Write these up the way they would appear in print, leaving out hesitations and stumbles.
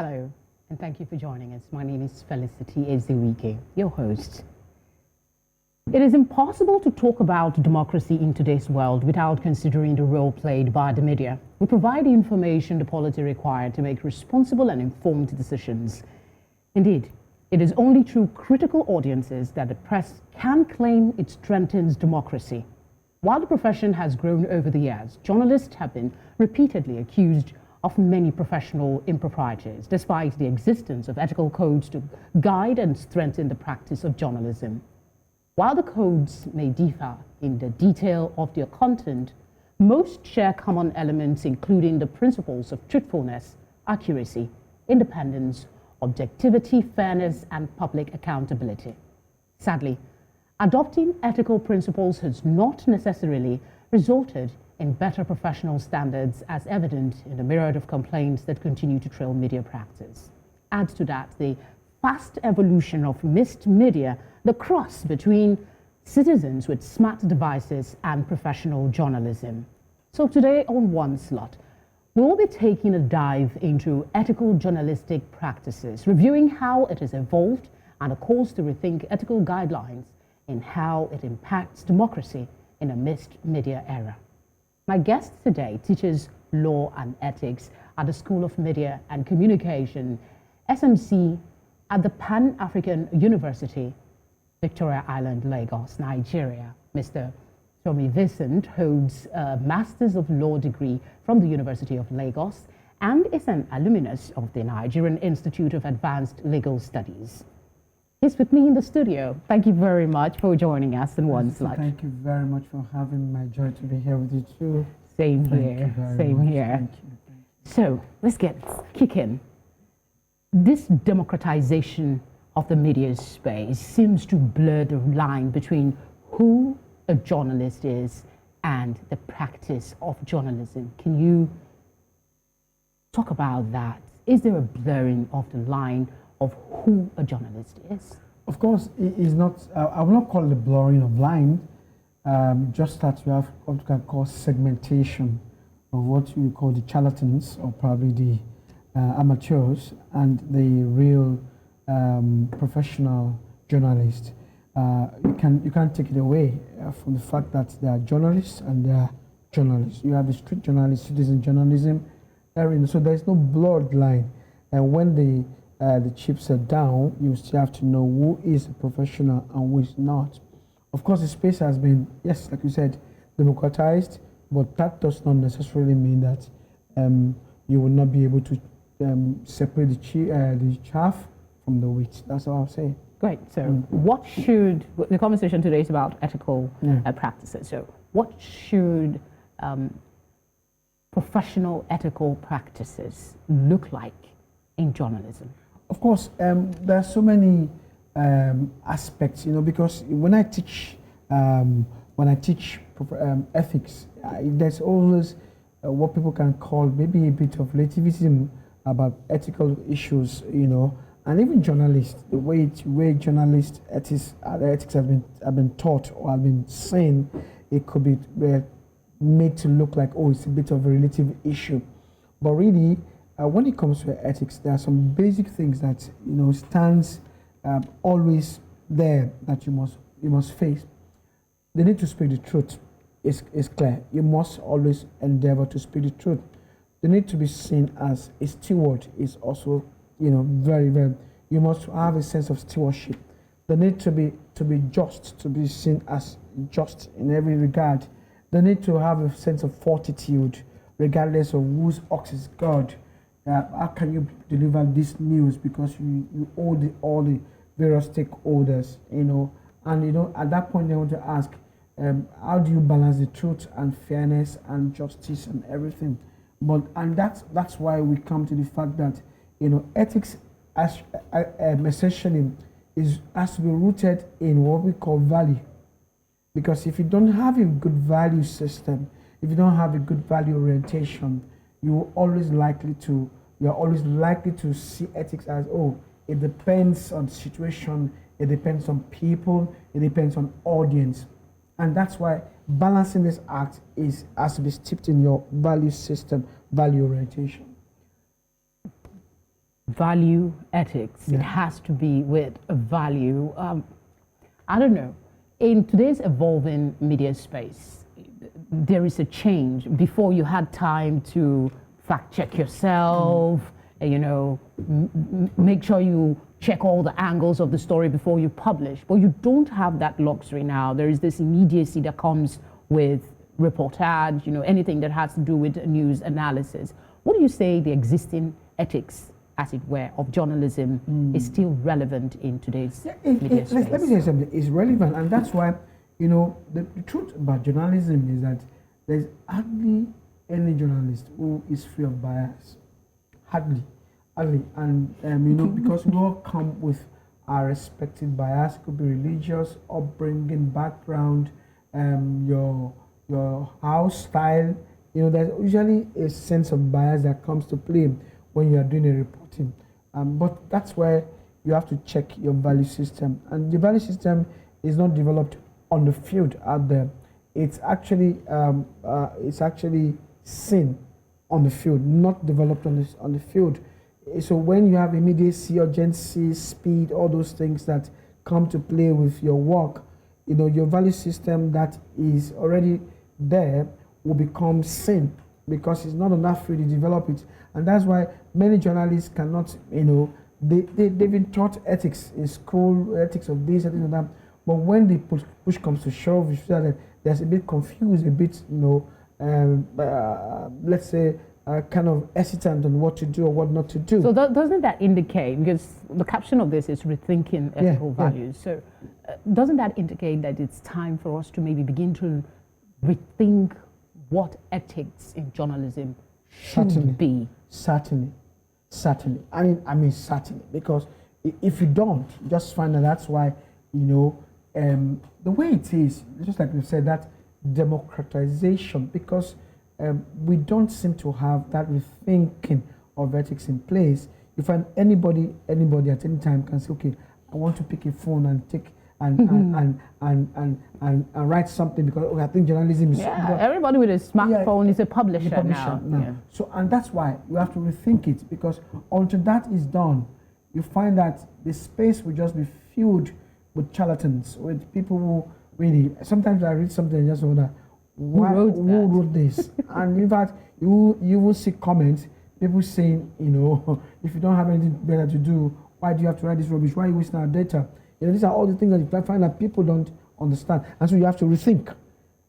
Hello, and thank you for joining us. My name is Felicity Ezewuike, your host. It is impossible to talk about democracy in today's world without considering the role played by the media. We provide the information the polity required to make responsible and informed decisions. Indeed, it is only through critical audiences that the press can claim it strengthens democracy. While the profession has grown over the years, journalists have been repeatedly accused of many professional improprieties, despite the existence of ethical codes to guide and strengthen the practice of journalism. While the codes may differ in the detail of their content, most share common elements, including the principles of truthfulness, accuracy, independence, objectivity, fairness, and public accountability. Sadly, adopting ethical principles has not necessarily resulted in better professional standards, as evident in the myriad of complaints that continue to trail media practice. Add to that the fast evolution of mixed media, the cross between citizens with smart devices and professional journalism. So today on One Slot, we'll be taking a dive into ethical journalistic practices, reviewing how it has evolved and a course to rethink ethical guidelines in how it impacts democracy in a mixed media era. My guest today teaches law and ethics at the School of Media and Communication, SMC, at the Pan-African University, Victoria Island, Lagos, Nigeria. Mr. Tomi Vincent holds a Master's of Law degree from the University of Lagos and is an alumnus of the Nigerian Institute of Advanced Legal Studies. He's with me in the studio. Thank you very much for joining us in One Slot. Thank you very much for having my joy to be here with you too. Same here, same here. Thank you. So let's get kicking. This democratization of the media space seems to blur the line between who a journalist is and the practice of journalism. Can you talk about that? Is there a blurring of the line of who a journalist is? Of course, it is not, I will not call it blurring of line, just that we have what we can call segmentation of what we call the charlatans, or probably the amateurs, and the real professional journalists. You can't take it away from the fact that there are journalists and there are journalists. You have the street journalists, citizen journalism, so there is no blurred line. And when the chips are down, you still have to know who is a professional and who is not. Of course, the space has been, yes, like you said, democratized, but that does not necessarily mean that you will not be able to separate the chaff from the wheat. That's all I'll say. Great. So what should, the conversation today is about ethical practices. So what should professional ethical practices look like in journalism? Of course, there are so many aspects, because when I teach ethics, there's always what people can call maybe a bit of relativism about ethical issues, and even journalists, the way journalists ethics have been taught or have been seen, it could be made to look like, oh, it's a bit of a relative issue, but really. When it comes to ethics, there are some basic things that stands always there that you must face. The need to speak the truth is clear. You must always endeavor to speak the truth. The need to be seen as a steward is also very, very. You must have a sense of stewardship. The need to be just, to be seen as just in every regard. The need to have a sense of fortitude, regardless of whose ox is God. How can you deliver this news, because you owe all the various stakeholders, and at that point they want to ask, how do you balance the truth and fairness and justice and everything? And that's why we come to the fact that ethics essentially has to be rooted in what we call value, because if you don't have a good value system, if you don't have a good value orientation, you're always likely to see ethics as, oh, it depends on the situation, it depends on people, it depends on audience. And that's why balancing this act has to be steeped in your value system, value orientation. value ethics. Yeah. It has to be with a value. I don't know. In today's evolving media space, there is a change. Before you had time to fact check yourself, make sure you check all the angles of the story before you publish. But you don't have that luxury now. There is this immediacy that comes with reportage, anything that has to do with news analysis. What do you say the existing ethics, as it were, of journalism is still relevant in today's media space? Let me say something. It's relevant, and that's why, the truth about journalism is that there's hardly any journalist who is free of bias. Hardly. And, because we all come with our respective bias. It could be religious, upbringing, background, your house style. There's usually a sense of bias that comes to play when you are doing a reporting. But that's where you have to check your value system. And the value system is not developed on the field out there. It's actually seen on the field, not developed on the field. So when you have immediacy, urgency, speed, all those things that come to play with your work, your value system that is already there will become seen because it's not on that field, you develop it. And that's why many journalists cannot, they've been taught ethics in school, ethics of this, ethics of that. But when the push comes to shove, you feel that there's a bit confused, a bit, let's say, kind of hesitant on what to do or what not to do. So doesn't that indicate, because the caption of this is rethinking ethical values, so doesn't that indicate that it's time for us to maybe begin to rethink what ethics in journalism should be? Certainly. I mean, certainly, because if you don't, just find that that's why, the way it is, just like you said, that democratization, because we don't seem to have that rethinking of ethics in place. You find anybody at any time can say, okay, I want to pick a phone and take and write something because I think journalism is everybody with a smartphone is a publisher now. Yeah. So and that's why you have to rethink it, because until that is done, you find that the space will just be filled with charlatans, with people who really sometimes I read something and just wonder who wrote this? And in fact, you will see comments, people saying, if you don't have anything better to do, why do you have to write this rubbish? Why are you wasting our data? These are all the things that you find that people don't understand. And so you have to rethink.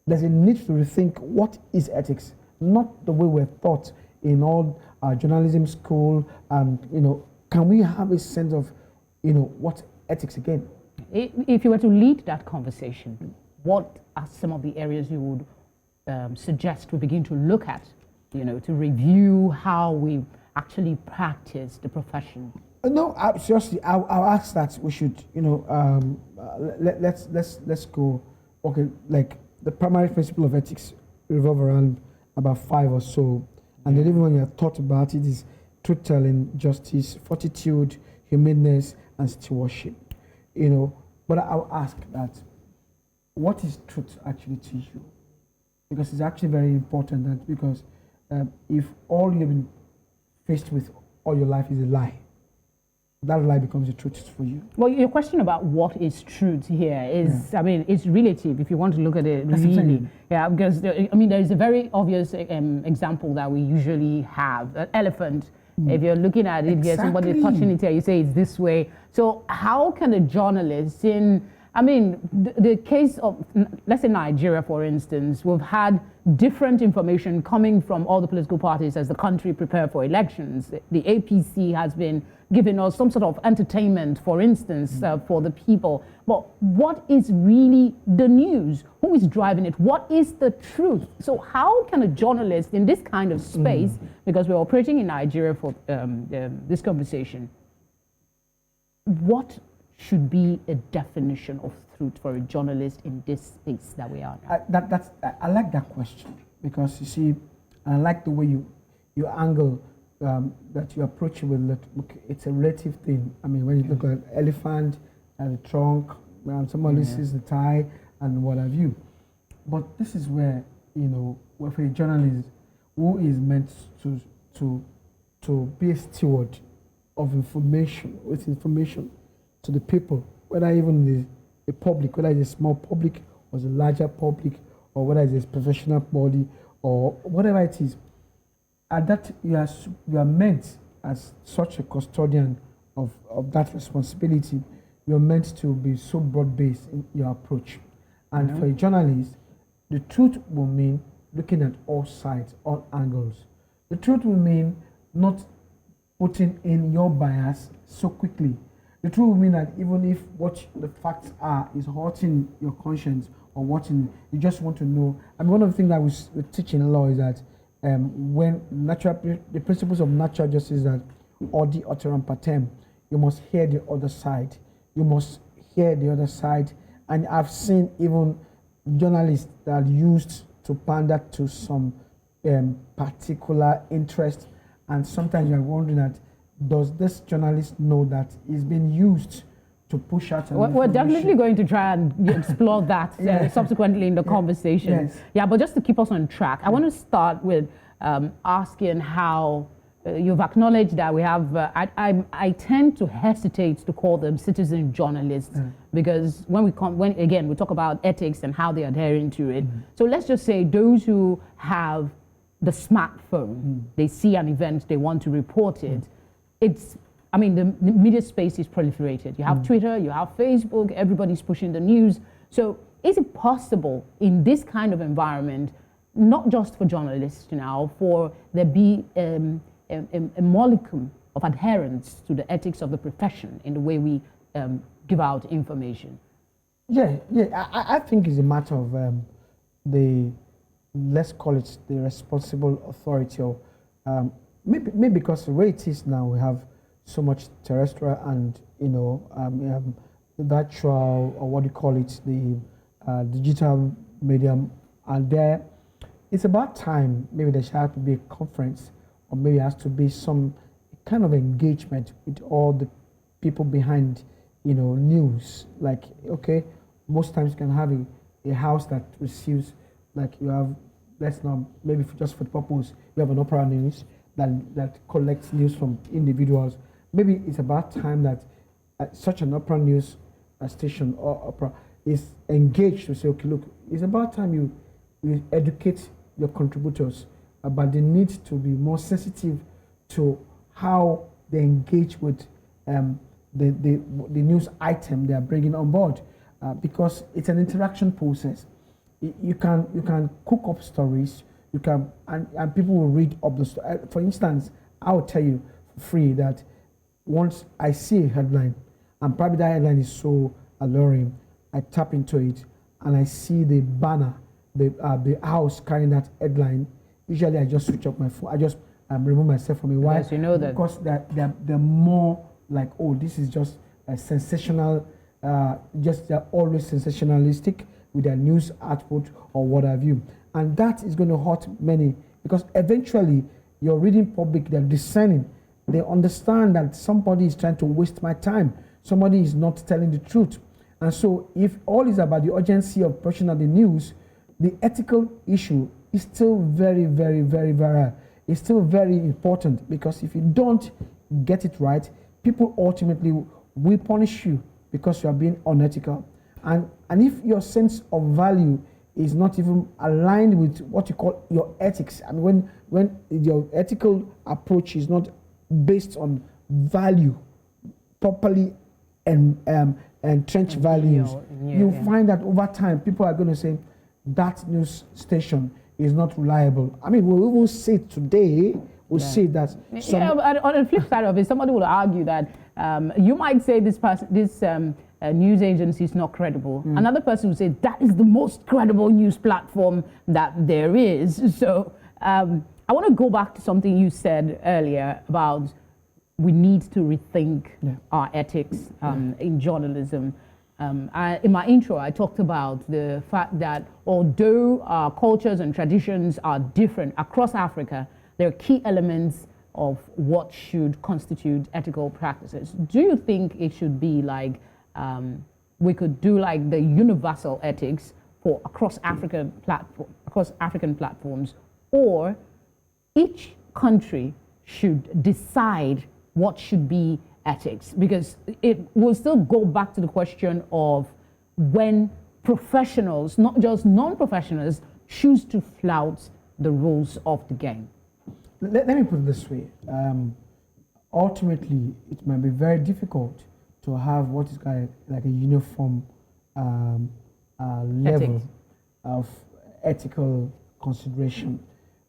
There's a need to rethink what is ethics, not the way we're taught in all our journalism school. Can we have a sense of, what ethics again? If you were to lead that conversation, what are some of the areas you would suggest we begin to look at, to review how we actually practice the profession? No, seriously, I'll ask that we should, let's go. Okay, like the primary principle of ethics revolve around about 5 or so, and then even when you're taught about it is truth-telling, justice, fortitude, humaneness, and stewardship. But I'll ask that, what is truth actually to you? Because it's actually very important that because if all you've been faced with all your life is a lie, that lie becomes the truth for you. Well, your question about what is truth here is, it's relative if you want to look at it. That's really. Yeah, because, there is a very obvious example that we usually have. An elephant, if you're looking at it, there's somebody touching it here, you say it's this way. So how can a journalist the case of, let's say Nigeria, for instance, we've had different information coming from all the political parties as the country prepare for elections. The APC has been giving us some sort of entertainment, for instance, for the people. But what is really the news? Who is driving it? What is the truth? So how can a journalist in this kind of space, because we're operating in Nigeria for this conversation, what should be a definition of truth for a journalist in this space that we are now? I like that question, because you see, I like the way you angle that you approach it with. It's a relative thing. When you look at an elephant and the trunk, somebody sees the tie and what have you. But this is where, for a journalist who is meant to be a steward of information, with information to the people, whether even the public, whether it's a small public or it's a larger public, or whether it's a professional body or whatever it is, and that you are meant as such a custodian of that responsibility. You're meant to be so broad-based in your approach. And for a journalist, the truth will mean looking at all sides, all angles. The truth will mean not putting in your bias so quickly. The truth will mean that even if what the facts are is hurting your conscience or you just want to know. And one of the things that we teach in law is that when the principles of natural justice that audi alteram partem, you must hear the other side. You must hear the other side. And I've seen even journalists that are used to pander to some particular interest. And sometimes you're wondering that, does this journalist know that he's being used to push out an We're definitely going to try and explore that subsequently in the conversation. Yes. Yeah, but just to keep us on track, I want to start with asking how you've acknowledged that we have, I tend to hesitate to call them citizen journalists because when we talk about ethics and how they're adhering to it. So let's just say those who have the smartphone, they see an event, they want to report it. The media space is proliferated. You have Twitter, you have Facebook, everybody's pushing the news. So is it possible in this kind of environment, not just for journalists now, for there be a molecule of adherence to the ethics of the profession in the way we give out information? I think it's a matter of let's call it the responsible authority, or maybe because the way it is now, we have so much terrestrial and virtual, or what do you call it, the digital medium, and there it's about time maybe there should have to be a conference, or maybe there has to be some kind of engagement with all the people behind news. Like, okay, most times you can have a house that receives, like you have, let's not, maybe just for the purpose, you have an opera news that collects news from individuals. Maybe it's about time that such an opera news station or opera is engaged to say, okay, look, it's about time you educate your contributors about the need to be more sensitive to how they engage with the news item they are bringing on board, because it's an interaction process. You can cook up stories, you can, and people will read up the story. For instance, I will tell you for free that once I see a headline, and probably that headline is so alluring, I tap into it and I see the banner, the house carrying that headline. Usually I just switch off my phone. I just remove myself from it. Why? Because you know that. Because they're more like, oh, this is just a sensational, they're always sensationalistic with their news output or what have you. And that is going to hurt many, because eventually your reading public, they're discerning. They understand that somebody is trying to waste my time. Somebody is not telling the truth. And so if all is about the urgency of pushing out the news, the ethical issue is still very, very, very, very, it's still very important, because if you don't get it right, people ultimately will punish you because you are being unethical. And if your sense of value is not even aligned with what you call your ethics, I mean, when your ethical approach is not based on value, properly entrenched values, you find that over time people are going to say that news station is not reliable. I mean, we will see today. We'll see that. On the flip side of it, somebody will argue that you might say this news agency is not credible. Another person will say that is the most credible news platform that there is. So I want to go back to something you said earlier about we need to rethink our ethics in journalism. In my intro, I talked about the fact that although our cultures and traditions are different across Africa, there are key elements of what should constitute ethical practices. Do you think it should be like we could do like the universal ethics for across African platforms, or each country should decide what should be ethics? Because it will still go back to the question of when professionals, not just non-professionals, choose to flout the rules of the game. Let me put it this way. Ultimately, it might be very difficult to have what is kind of like a uniform level of ethical consideration,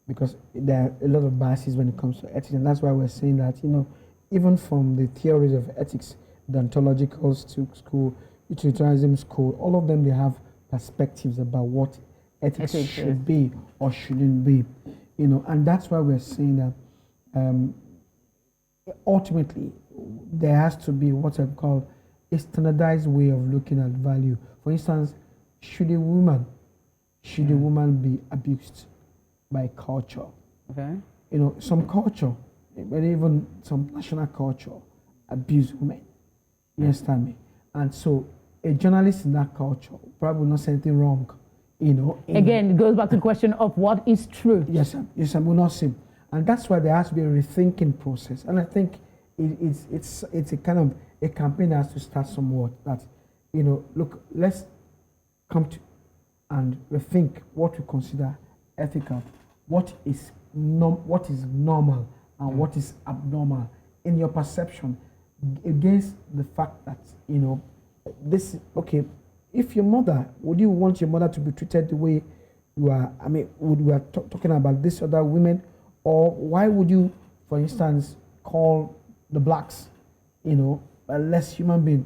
because there are a lot of biases when it comes to ethics, and that's why we're saying that, you know, even from the theories of ethics, the ontological school, utilitarianism school, all of them, they have perspectives about what ethics should be or shouldn't be, you know, and that's why we're saying that ultimately there has to be what I call a standardized way of looking at value. For instance, should a woman be abused by culture? Okay. You know, some culture, but even some national culture, abuse women. You understand me? And so a journalist in that culture probably will not say anything wrong. You know. Again, it goes back to the question of what is true. Yes, sir. Yes, sir. Will not say. And that's why there has to be a rethinking process. And I think it's a kind of a campaign that has to start somewhat. That, you know, look, let's come to and rethink what we consider ethical, what is normal, and what is abnormal in your perception, against the fact that, you know, this, okay, if your mother, would you want your mother to be treated the way you are? I mean, we are talking about this other women, or why would you, for instance, call the blacks, you know, a less human being?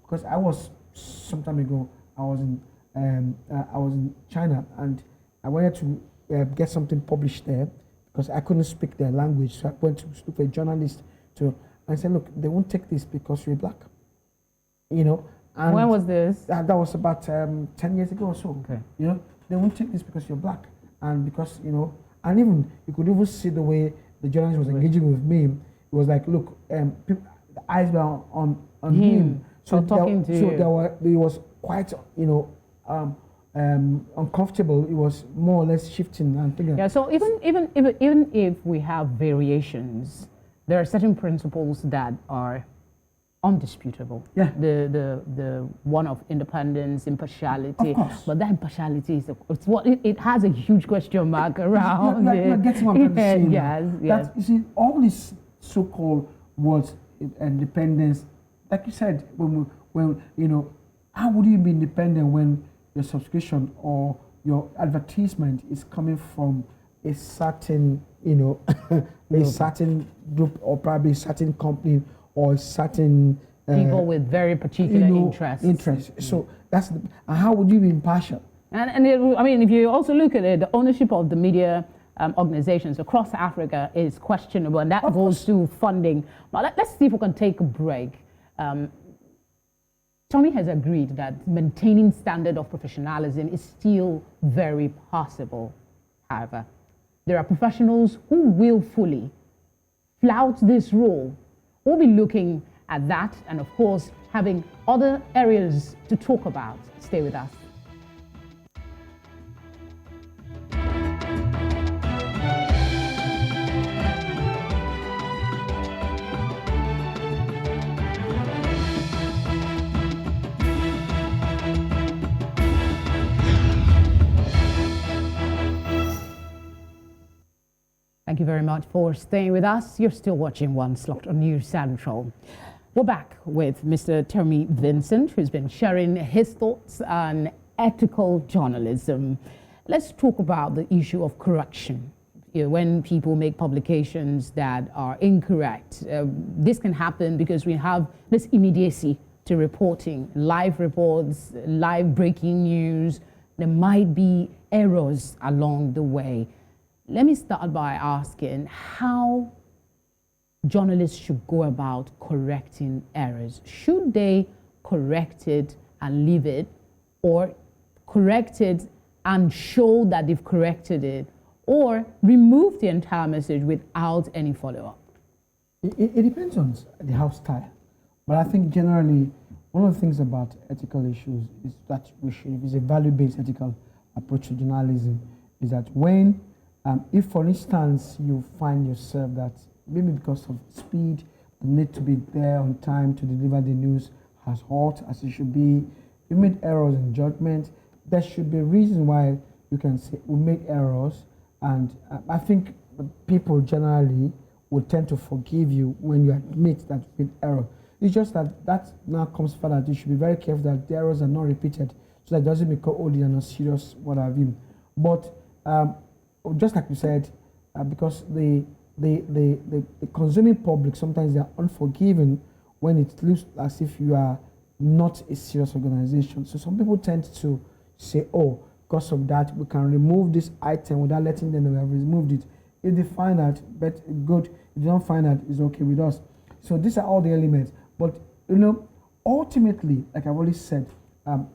Because I was some time ago, I was in China, and I wanted to get something published there because I couldn't speak their language. So I went to look for a journalist and said, look, they won't take this because you're black, you know. And when was this? That was about 10 years ago or so. Okay. You know, they won't take this because you're black, and because, you know, and even you could even see the way the journalist was engaging with me. It was like, look, people, the eyes were on him. So talking to you. It was quite, you know, uncomfortable. It was more or less shifting and thinking. Yeah. So even if we have variations, there are certain principles that are undisputable. Yeah. The one of independence, impartiality. Of course. But that impartiality is it's what it has a huge question mark around it. You're getting what I'm trying to say. Yes. That, you see, all these so-called words, independence, like you said, when you know, how would you be independent when your subscription or your advertisement is coming from a certain, you know, a certain group, or probably a certain company, or a certain people with very particular interests. So that's and how would you be impartial? And I mean, if you also look at it, the ownership of the media organizations across Africa is questionable, and that goes to funding. But let's see if we can take a break. Tomi has agreed that maintaining standard of professionalism is still very possible. However, there are professionals who willfully flout this role. We'll be looking at that and, of course, having other areas to talk about. Stay with us. Thank you very much for staying with us. You're still watching One Slot on News Central. We're back with Mr. Tomi Vincent, who's been sharing his thoughts on ethical journalism. Let's talk about the issue of correction. You know, when people make publications that are incorrect, this can happen because we have this immediacy to reporting, live reports, live breaking news. There might be errors along the way. Let me start by asking how journalists should go about correcting errors. Should they correct it and leave it, or correct it and show that they've corrected it, or remove the entire message without any follow-up? It depends on the house style. But I think generally, one of the things about ethical issues is that it's a value-based ethical approach to journalism, is that when if, for instance, you find yourself that maybe because of speed, need to be there on time to deliver the news as hot as it should be. You made errors in judgment. There should be a reason why you can say we made errors, and I think people generally would tend to forgive you when you admit that you made error. It's just that now comes further. You should be very careful that the errors are not repeated, so that it doesn't become old and not serious, what have you. But just like you said, because the consuming public, sometimes they are unforgiving when it looks as if you are not a serious organization. So some people tend to say, oh, because of that, we can remove this item without letting them know we have removed it. If they find that, good. If they don't find that, it's okay with us. So these are all the elements. But, ultimately, like I've already said,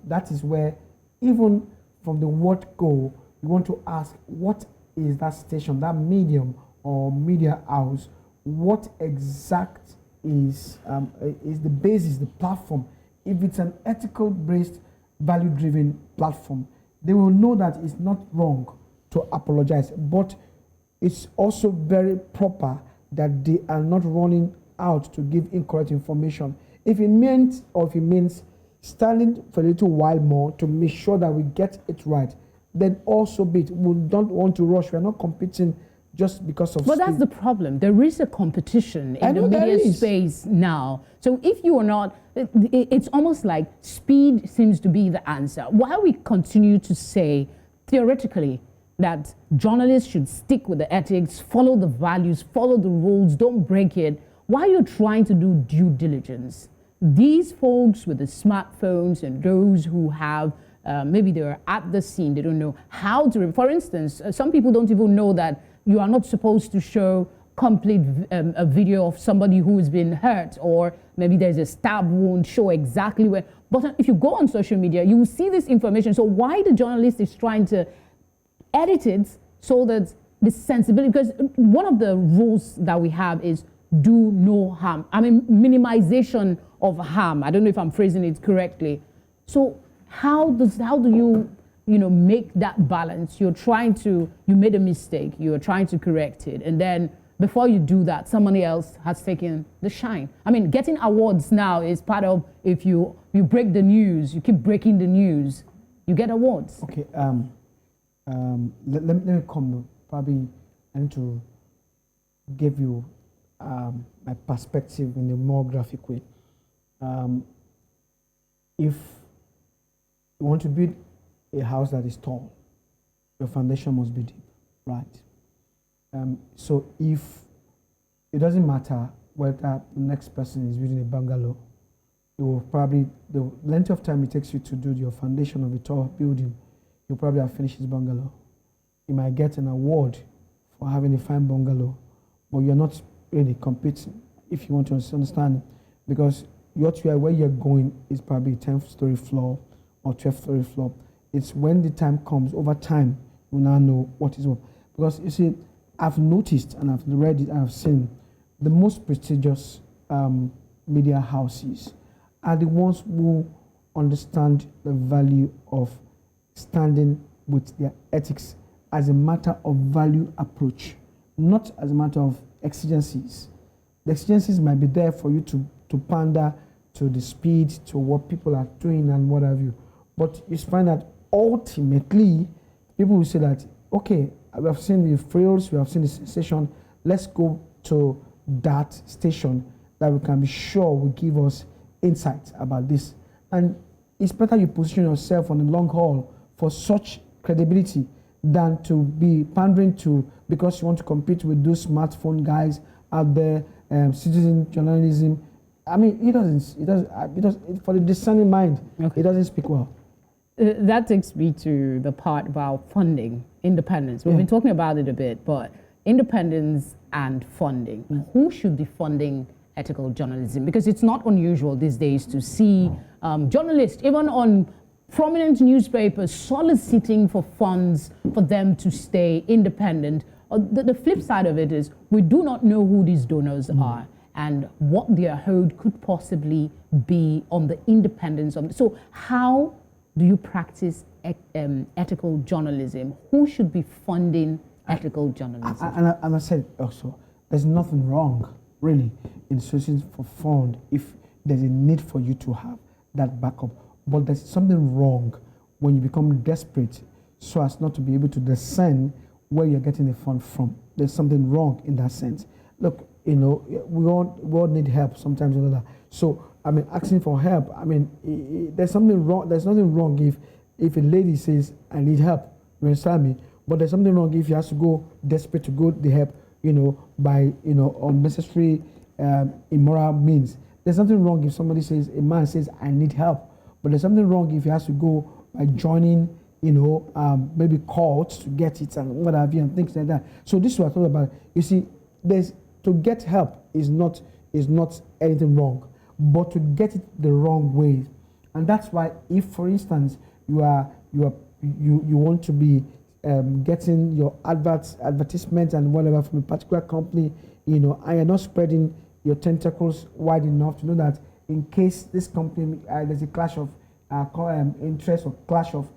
that is where, even from the word go, you want to ask, what is that station, that medium or media house, what exact is the basis, the platform? If it's an ethical-based, value-driven platform, they will know that it's not wrong to apologize, but it's also very proper that they are not running out to give incorrect information. If it means standing for a little while more to make sure that we get it right, then also be it. We don't want to rush. We're not competing just because of But that's the problem. There is a competition in the media space now. So if you are not, it's almost like speed seems to be the answer. Why we continue to say, theoretically, that journalists should stick with the ethics, follow the values, follow the rules, don't break it. Why you're trying to do due diligence? These folks with the smartphones and those who have, maybe they're at the scene, they don't know how to, for instance, some people don't even know that you are not supposed to show complete a video of somebody who has been hurt, or maybe there's a stab wound, show exactly where. But if you go on social media, you will see this information. So why the journalist is trying to edit it so that the sensibility, because one of the rules that we have is do no harm. I mean, minimization of harm. I don't know if I'm phrasing it correctly. So how do you make that balance? You made a mistake, you're trying to correct it, and then before you do that, somebody else has taken the shine. I mean, getting awards now is part of, if you break the news, you keep breaking the news, you get awards. Okay, let me come, probably I need to give you my perspective in a more graphic way. If you want to build a house that is tall, your foundation must be deep, right? So if it doesn't matter whether the next person is building a bungalow, it will probably, the length of time it takes you to do your foundation of a tall building, you'll probably have finished his bungalow. You might get an award for having a fine bungalow, but you're not really competing, if you want to understand, because where you're going is probably a 10th story floor or 12th story floor. It's when the time comes, over time, you now know what is what. Because you see, I've noticed and I've read it and I've seen the most prestigious media houses are the ones who understand the value of standing with their ethics as a matter of value approach, not as a matter of exigencies. The exigencies might be there for you to pander to the speed, to what people are doing and what have you. But you find that ultimately, people will say that, okay, we have seen the frills, we have seen the sensation, let's go to that station that we can be sure will give us insight about this. And it's better you position yourself on the long haul for such credibility than to be pandering to, because you want to compete with those smartphone guys out there, citizen journalism. I mean, it doesn't, for the discerning mind, okay, it doesn't speak well. That takes me to the part about funding, independence. We've been talking about it a bit, but independence and funding. Who should be funding ethical journalism? Because it's not unusual these days to see journalists, even on prominent newspapers, soliciting for funds for them to stay independent. The flip side of it is we do not know who these donors are and what their hold could possibly be on the independence of. So how do you practice ethical journalism? Who should be funding ethical journalism? And I said also, there's nothing wrong really, in sourcing for fund if there's a need for you to have that backup. But there's something wrong when you become desperate so as not to be able to discern where you're getting the fund from. There's something wrong in that sense. Look, we all need help sometimes or another. So, asking for help, there's something wrong. There's nothing wrong if a lady says, I need help, you understand me? But there's something wrong if you have to go desperate to go the help, by, unnecessary, immoral means. There's nothing wrong if a man says, I need help. But there's something wrong if he has to go by joining, maybe cults to get it and what have you and things like that. So this is what I thought about. You see, to get help is not anything wrong, but to get it the wrong way. And that's why if, for instance, you want to be getting your advertisement and whatever from a particular company, and you're not spreading your tentacles wide enough to know that in case this company there's a clash of interest or clash of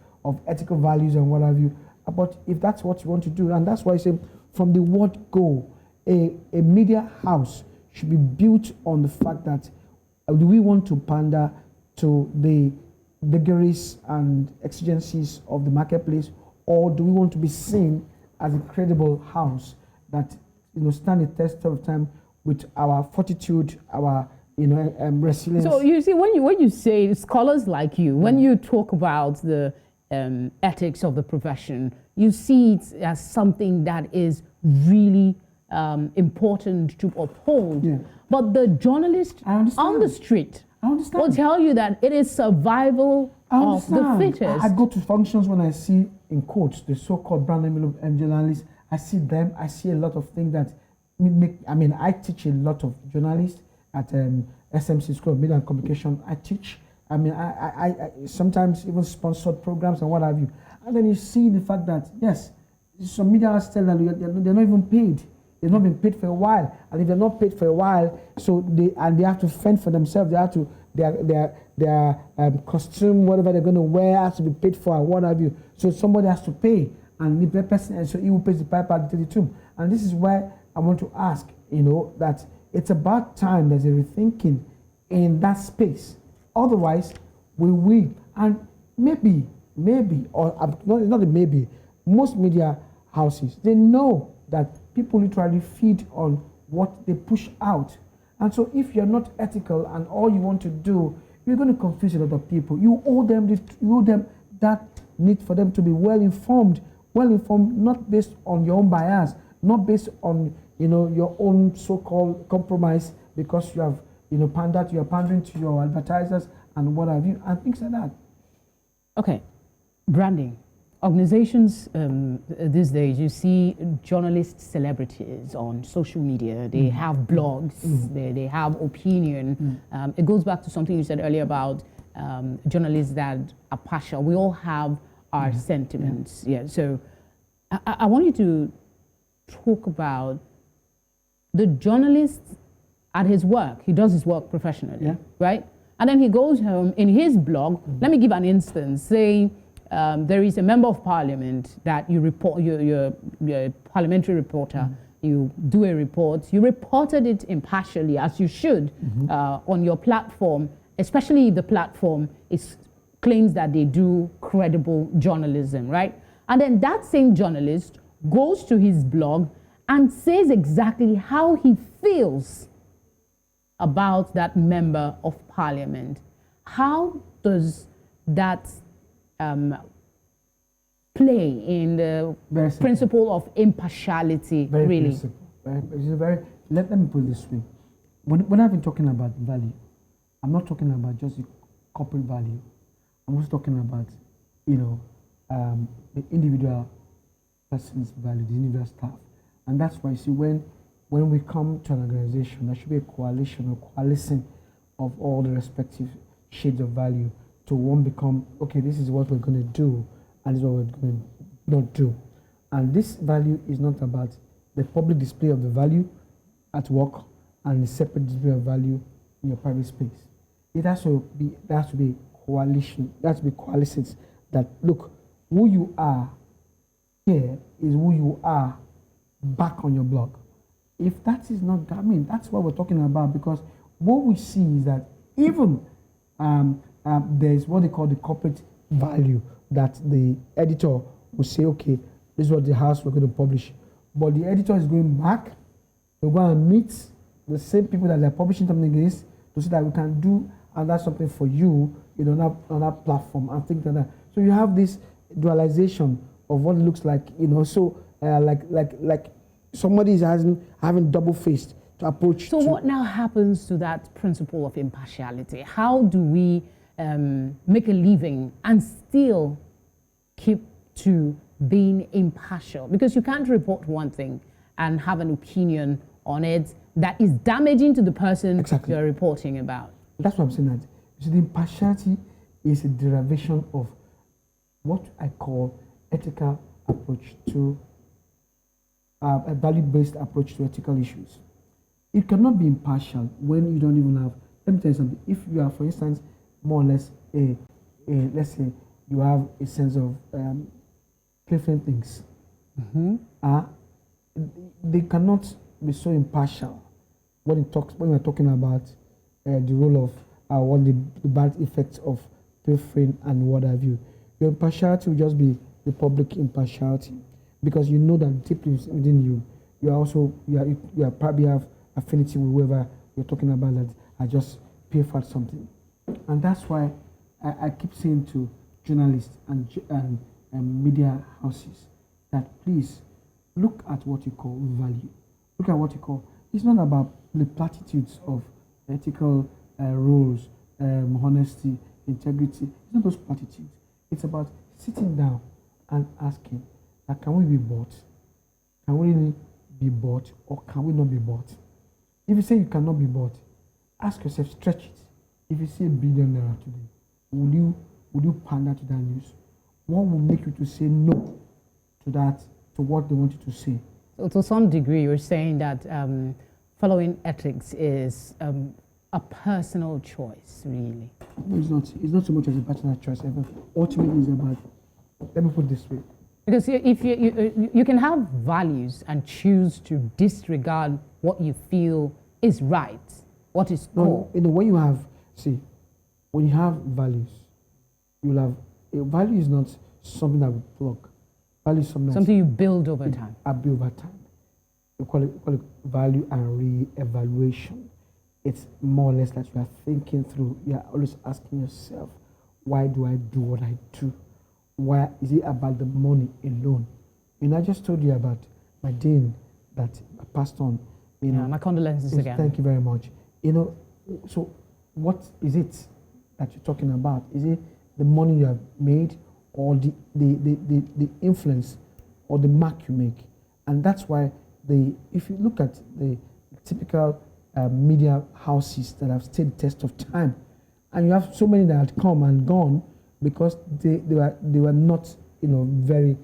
ethical values and what have you. But if that's what you want to do, and that's why I say from the word go, a media house should be built on the fact that do we want to pander to the vagaries and exigencies of the marketplace, or do we want to be seen as a credible house that stand the test of time with our fortitude, our resilience? So you see, when you say scholars like you, when you talk about the ethics of the profession, you see it as something that is really important to uphold. Yeah. But the journalist on the street will tell you that it is survival of the fittest. I go to functions when I see, in quotes, the so-called brand envelope journalists. I see them. I see a lot of things that I teach a lot of journalists at SMC School of Media and Communication. I teach. I sometimes even sponsored programs and what have you. And then you see the fact that, yes, some media houses tell them they're not even paid. They've not been paid for a while. And if they're not paid for a while, so they have to fend for themselves. They have to, their costume, whatever they're going to wear, has to be paid for and what have you. So somebody has to pay. And the person, and so he will pay the piper to the tomb. And this is why I want to ask, that it's about time there's a rethinking in that space. Otherwise, we will. And maybe, or not a maybe, most media houses, they know that people literally feed on what they push out. And so if you're not ethical and all you want to do, you're going to confuse a lot of people. You owe them that need for them to be well informed, not based on your own bias, not based on your own so-called compromise because you have you're pandering to your advertisers and what have you, and things like that. Okay, branding. Organizations these days, you see journalists, celebrities on social media. They have blogs. They have opinion. It goes back to something you said earlier about journalists that are partial. We all have our sentiments. Yeah. So I want you to talk about the journalist at his work. He does his work professionally, right? And then he goes home in his blog. Let me give an instance. Say there is a member of parliament that you report, you're a parliamentary reporter, you do a report, you reported it impartially, as you should, on your platform, especially if the platform claims that they do credible journalism, right? And then that same journalist goes to his blog and says exactly how he feels about that member of parliament. How does that play in the principle of impartiality, really? Let me put it this way. When I've been talking about value, I'm not talking about just the corporate value. I'm also talking about, the individual person's value, the individual staff. And that's why you see when we come to an organization, there should be a coalition or coalescing of all the respective shades of value to one become, okay, this is what we're going to do, and this is what we're going to not do. And this value is not about the public display of the value at work and the separate display of value in your private space. There has to be coalition, there has to be coalescence that, look, who you are here is who you are back on your blog. If that is not, I mean, that's what we're talking about, because what we see is that even there's what they call the corporate value, that the editor will say, okay, this is what the house we're going to publish. But the editor is going back to go and meet the same people that they're publishing something against to say that we can do and that's something for you, on that platform and things like that. So you have this dualization of what it looks like, so like somebody is having double-faced to approach. So what now happens to that principle of impartiality? How do we make a living and still keep to being impartial? Because you can't report one thing and have an opinion on it that is damaging to the person you're reporting about. That's what I'm saying. That you see, the impartiality is a derivation of what I call ethical approach to a value-based approach to ethical issues. It cannot be impartial when you don't even have. Let me tell you something. If you are, for instance, more or less let's say you have a sense of different things, they cannot be so impartial when we're talking about the role of what the bad effects of pilfering and what have you. Your impartiality will just be the public impartiality, because you know that deeply within you, you probably have affinity with whoever you're talking about that I just pay for something. And that's why I keep saying to journalists and media houses that please look at what you call value. Look at what you call, it's not about the platitudes of ethical rules, honesty, integrity. It's not those platitudes. It's about sitting down and asking, can we be bought? Can we really be bought, or can we not be bought? If you say you cannot be bought, ask yourself, stretch it. If you see $1 billion today, would you pander to that news? What will make you to say no to that, to what they want you to say? So to some degree, you're saying that following ethics is a personal choice, really. No, it's not. It's not so much as a personal choice. Ultimately, it's about, let me put it this way. Because if you can have values and choose to disregard what you feel is right, what is cool. No, when you have values, you'll have, a value is not something that we plug. Value is something you build over time. I build over time. We call it value and re-evaluation. It's more or less that you are thinking through. You are always asking yourself, why do I do what I do? Why is it about the money alone? I just told you about my dean that passed on. My condolences again. Thank you very much. So what is it that you're talking about? Is it the money you have made, or the influence or the mark you make? And that's why if you look at the typical media houses that have stood the test of time, and you have so many that had come and gone because they were not very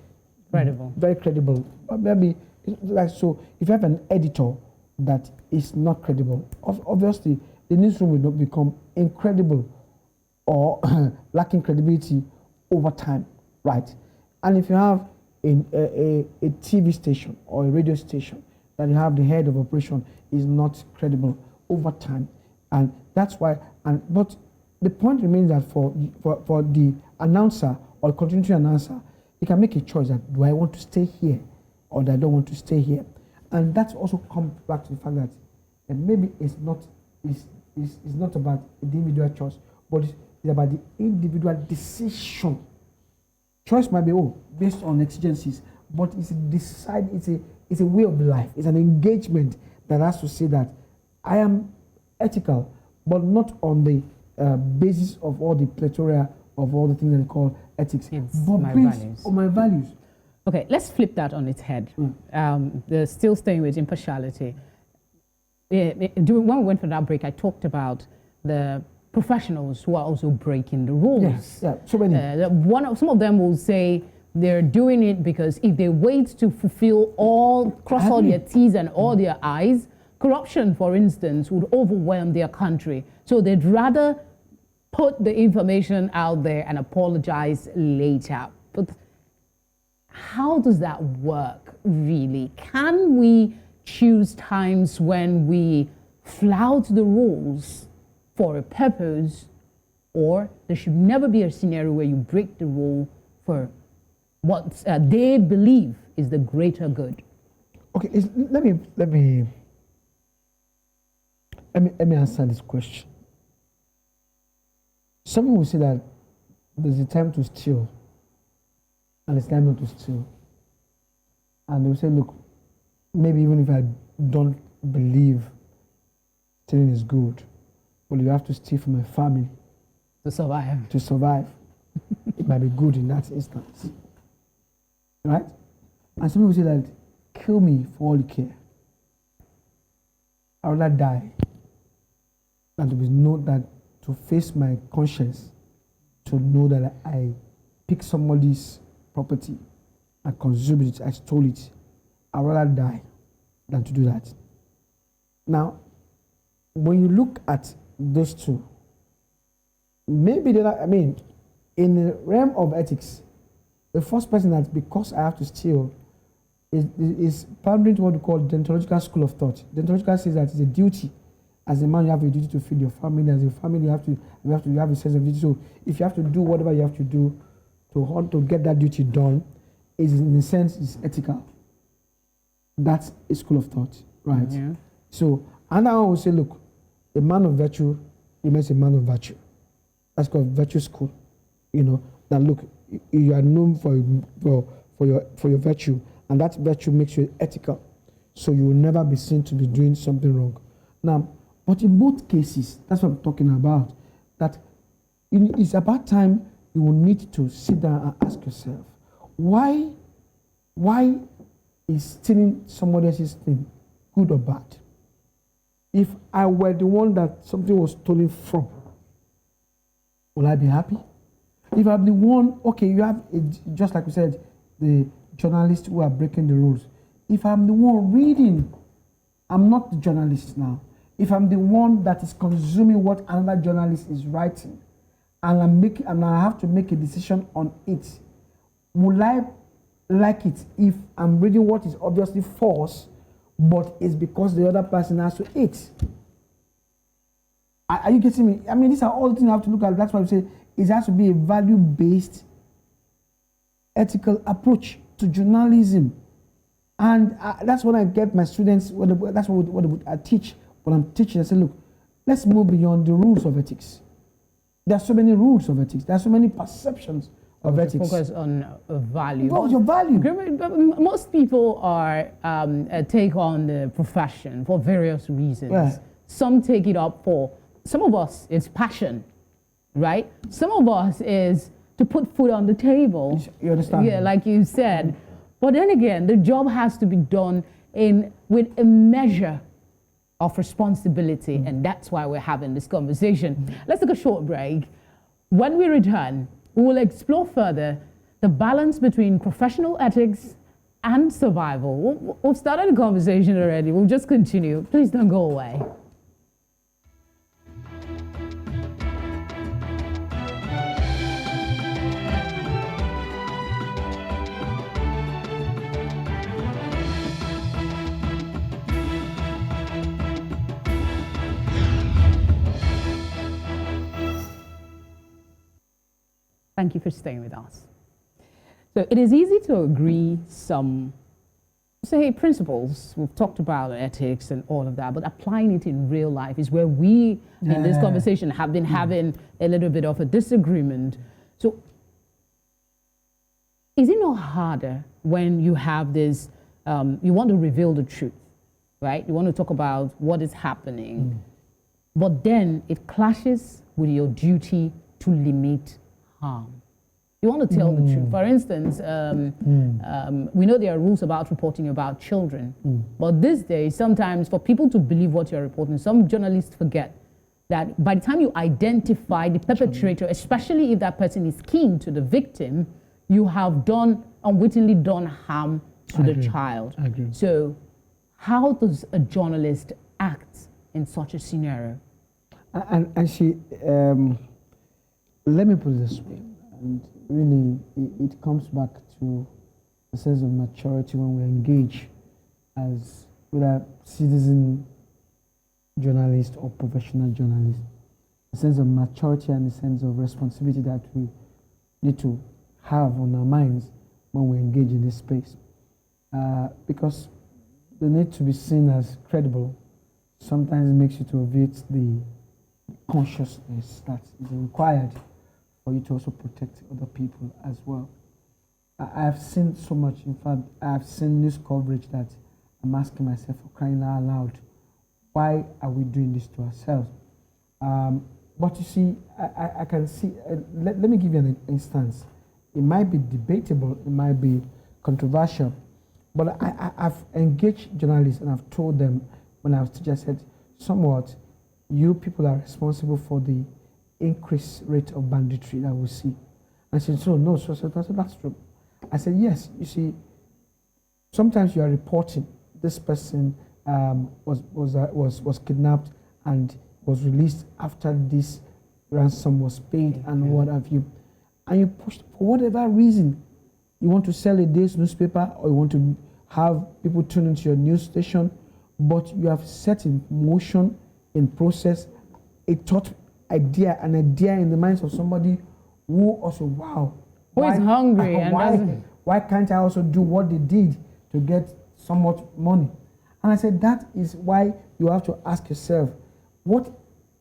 credible. Very credible. Maybe like, so if you have an editor that is not credible, obviously the newsroom will not become incredible or lacking credibility over time, right? And if you have a TV station or a radio station that you have the head of operation is not credible over time, and that's why. But the point remains that for the announcer or continuity announcer, he can make a choice that do I want to stay here or do I don't want to stay here, and that also comes back to the fact that maybe it's not about the individual choice, but it's about the individual decision. Choice might be based on exigencies, but it's a way of life. It's an engagement that has to say that I am ethical, but not on the basis of all the plethora of all the things that they call ethics, but based on my values. Okay, let's flip that on its head. They're still staying with impartiality. When we went for that break, I talked about the professionals who are also breaking the rules. Yes, yeah, so many. Some of them will say they're doing it because if they wait to cross all their T's and all their I's, corruption, for instance, would overwhelm their country. So they'd rather put the information out there and apologize later. But how does that work, really? Can we choose times when we flout the rules for a purpose, or there should never be a scenario where you break the rule for what they believe is the greater good. Okay, let me answer this question. Some people will say that there's a time to steal and it's time not to steal. And they'll say, look, maybe even if I don't believe stealing is good, well, you have to steal from my family. To survive. To survive. It might be good in that instance. Right? And some people say that, kill me for all you care. I would rather die than to know that, to face my conscience, to know that I picked somebody's property, I consumed it, I stole it. I would rather die than to do that. Now, when you look at those two, maybe they're not, in the realm of ethics, the first person that, because I have to steal, is pandering to what we call the deontological school of thought. Deontological says that it's a duty. As a man, you have a duty to feed your family. As a family, you have a sense of duty. So if you have to do whatever you have to do to get that duty done, is in a sense is ethical. That's a school of thought, right? Yeah. So, and I will say, look, a man of virtue remains a man of virtue. That's called virtue school. That look, you are known for your virtue, and that virtue makes you ethical. So you will never be seen to be doing something wrong. Now, but in both cases, that's what I'm talking about, that it's about time you will need to sit down and ask yourself, why is stealing somebody else's thing good or bad? If I were the one that something was stolen from, will I be happy? If I'm the one, okay, you have, just like we said, the journalists who are breaking the rules. If I'm the one reading, I'm not the journalist now. If I'm the one that is consuming what another journalist is writing, and I have to make a decision on it, will I like it if I'm reading what is obviously false, but it's because the other person has to eat? Are you getting me? These are all things you have to look at. That's why I say it has to be a value-based, ethical approach to journalism. And that's when I get my students, that's what I teach. When I'm teaching, I say, look, let's move beyond the rules of ethics. There are so many rules of ethics. There are so many perceptions of ethics. Focus on value. What was your value? Most people take on the profession for various reasons. Yeah. Some take it up for, some of us, it's passion, right? Some of us is to put food on the table. You understand? Yeah, like you said. But then again, the job has to be done with a measure of responsibility, and that's why we're having this conversation. Let's take a short break. When we return, we will explore further the balance between professional ethics and survival. We've started the conversation already. We'll just continue. Please don't go away. Thank you for staying with us. So it is easy to agree some, say, principles. We've talked about ethics and all of that, but applying it in real life is where we, in this conversation, have been having a little bit of a disagreement. So is it not harder when you have this, you want to reveal the truth, right? You want to talk about what is happening, but then it clashes with your duty to limit harm. You want to tell the truth. For instance, we know there are rules about reporting about children, but these days, sometimes for people to believe what you're reporting, some journalists forget that by the time you identify the perpetrator, especially if that person is kin to the victim, you have unwittingly done harm to the child. I agree. So how does a journalist act in such a scenario? And she, let me put it this way, and really it comes back to a sense of maturity when we engage as whether citizen journalist or professional journalist, a sense of maturity and a sense of responsibility that we need to have on our minds when we engage in this space. Because the need to be seen as credible sometimes makes you to evade the consciousness that is required for you to also protect other people as well. I have seen so much, in fact, I have seen news coverage that I'm asking myself, for crying out loud, why are we doing this to ourselves? But you see, I can see, let me give you an instance. It might be debatable, it might be controversial, but I've engaged journalists and I've told them when I was teaching, I said, somewhat, you people are responsible for the increased rate of banditry that we see. I said, so no, so I said, that's true. I said, yes, you see, sometimes you are reporting this person was kidnapped and was released after this ransom was paid and what have you. And you push, for whatever reason, you want to sell a day's newspaper or you want to have people tune into your news station, but you have set in motion, in process, an idea in the minds of somebody who also, wow. Who is hungry and why can't I also do what they did to get somewhat money? And I said, that is why you have to ask yourself, what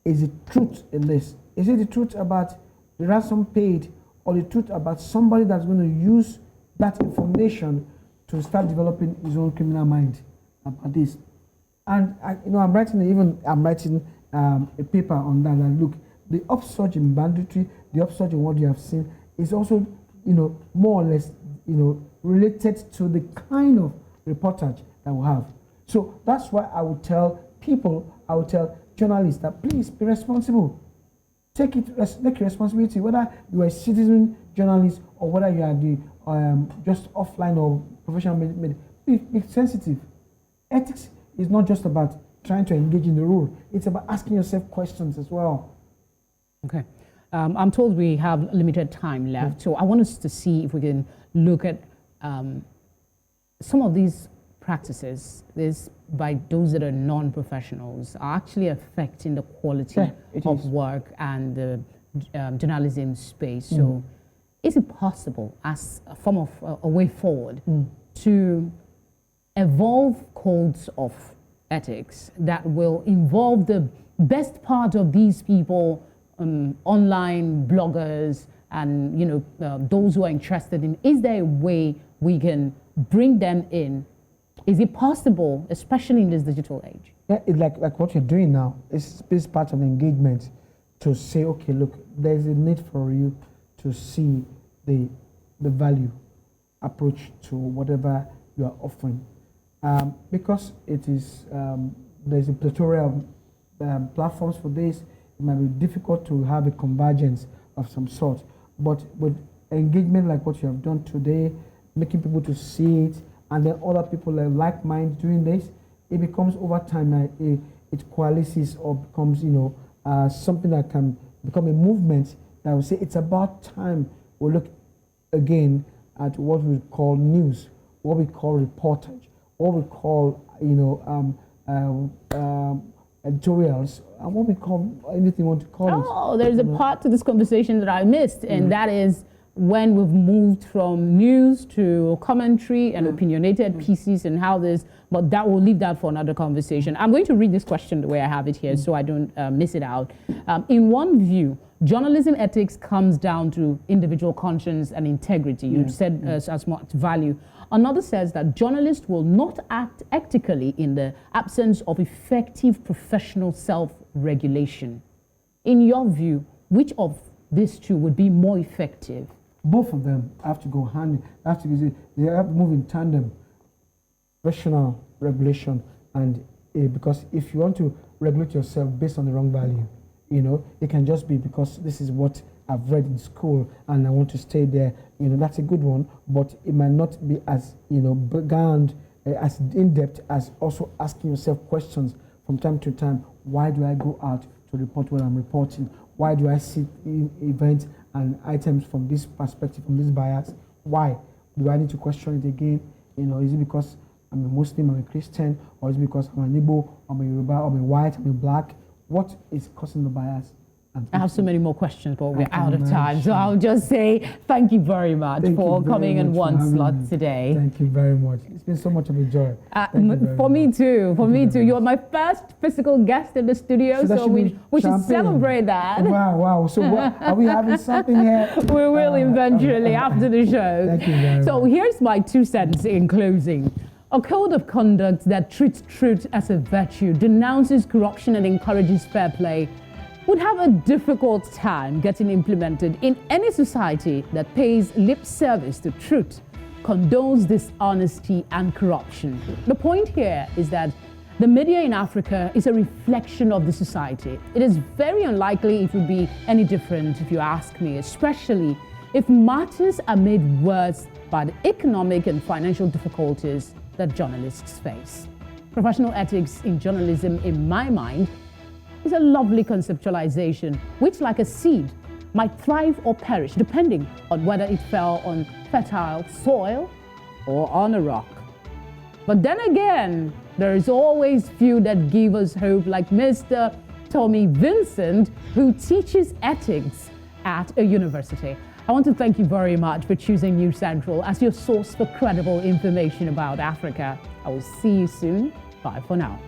is the truth in this? Is it the truth about the ransom paid or the truth about somebody that's going to use that information to start developing his own criminal mind about this? And I'm writing a paper on that. And look, the upsurge in banditry, the upsurge in what you have seen is also, more or less, related to the kind of reportage that we have. So that's why I would tell journalists that please be responsible. Take responsibility, whether you are a citizen journalist or whether you are the just offline or professional media. Be sensitive. Ethics is not just about trying to engage in the rule. It's about asking yourself questions as well. Okay. I'm told we have limited time left, so I want us to see if we can look at some of these practices by those that are non-professionals are actually affecting the quality of work and the journalism space. So is it possible as a form of a way forward to evolve codes of ethics that will involve the best part of these people, online bloggers and those who are interested in? Is there a way we can bring them in? Is it possible, especially in this digital age? Yeah, it's like what you're doing now. It's part of engagement to say, okay, look, there's a need for you to see the value approach to whatever you are offering. Because it is, there's a plethora of platforms for this. It might be difficult to have a convergence of some sort. But with engagement like what you have done today, making people to see it, and then other people like mind doing this, it becomes over time, it coalesces or becomes, something that can become a movement that will say it's about time we look again at what we call news, what we call reportage, what we call, editorials, and what we call anything you want to call it. Oh, there's a part to this conversation that I missed, and that is when we've moved from news to commentary and opinionated pieces and how this, but that will leave that for another conversation. I'm going to read this question the way I have it here so I don't miss it out. In one view, journalism ethics comes down to individual conscience and integrity. You said as much value. Another says that journalists will not act ethically in the absence of effective professional self-regulation. In your view, which of these two would be more effective? Both of them have to go hand. They have to move in tandem. Professional regulation and because if you want to regulate yourself based on the wrong value, it can just be because this is what I've read in school and I want to stay there. That's a good one, but it might not be as began as in depth as also asking yourself questions from time to time. Why do I go out to report what I'm reporting? Why do I see events and items from this perspective, from this bias? Why do I need to question it again? Is it because I'm a Muslim, I'm a Christian, or is it because I'm an Igbo, I'm a Yoruba, I'm a white, I'm a black? What is causing the bias? I have so many more questions, but we're out of time. So I'll just say thank you very much for coming in one slot today. Thank you very much. It's been so much of a joy. For me too. For me too. You're my first physical guest in the studio, so we should celebrate that. Wow. So are we having something here? We will eventually after the show. Thank you very much. So here's my 2 cents in closing. A code of conduct that treats truth as a virtue, denounces corruption and encourages fair play would have a difficult time getting implemented in any society that pays lip service to truth, condones dishonesty and corruption. The point here is that the media in Africa is a reflection of the society. It is very unlikely it would be any different if you ask me, especially if matters are made worse by the economic and financial difficulties that journalists face. Professional ethics in journalism, in my mind, is a lovely conceptualization which, like a seed, might thrive or perish depending on whether it fell on fertile soil or on a rock. But then again, there is always few that give us hope, like Mr. Tomi Vincent, who teaches ethics at a university. I want to thank you very much for choosing News Central as your source for credible information about Africa. I will see you soon. Bye for now.